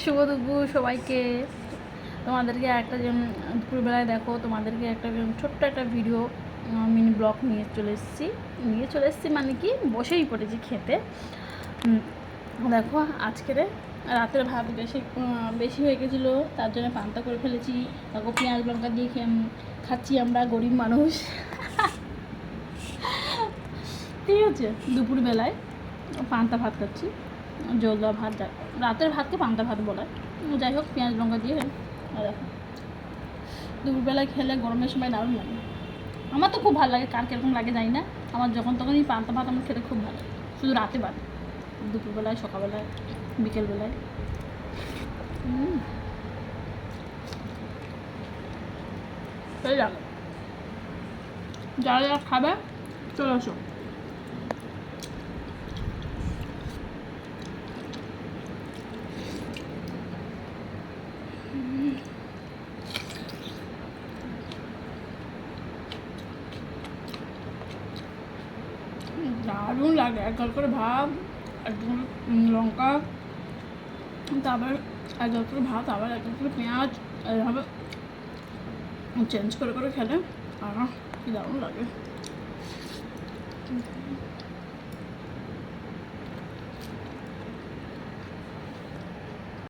শুভ দুপুর সবাইকে। তোমাদেরকে একটা দুপুরবেলায় দেখো, তোমাদেরকে একটা ছোট্ট একটা ভিডিও মিনি ব্লগ নিয়ে চলে এসেছি মানে কি, বসেই পড়েছি খেতে। দেখো আজকের রাতের ভাত বেশি হয়ে গেছিলো, তার জন্য পান্তা করে ফেলেছি। দেখো পেঁয়াজ লঙ্কা দিয়ে খাচ্ছি আমরা গরিব মানুষ। ঠিক আছে, দুপুরবেলায় পান্তা ভাত খাচ্ছি, জল দেওয়া ভাত। রাতের ভাতকে পান্তা ভাত বলে, যাই হোক পেঁয়াজ লঙ্কা দিয়ে। দেখো দুপুরবেলায় খেলে গরমের সময় দারুণ লাগে। আমার তো খুব ভালো লাগে, কার কীরকম লাগে জানি না, আমার যখন তখন এই পান্তা ভাত আমার খেতে খুব ভালো লাগে। শুধু রাতে বাদ, দুপুরবেলায়, সকালবেলায়, বিকেলবেলায়। সেই লাগে। যারা যারা খাবে চলে আসো। দারুণ লাগে, এক জল করে ভাত, এক জল লঙ্কা, তারপর এক জল করে ভাত, আবার এক জল করে পেঁয়াজ, এইভাবে চেঞ্জ করে করে খেলে আর কি দারুণ লাগে।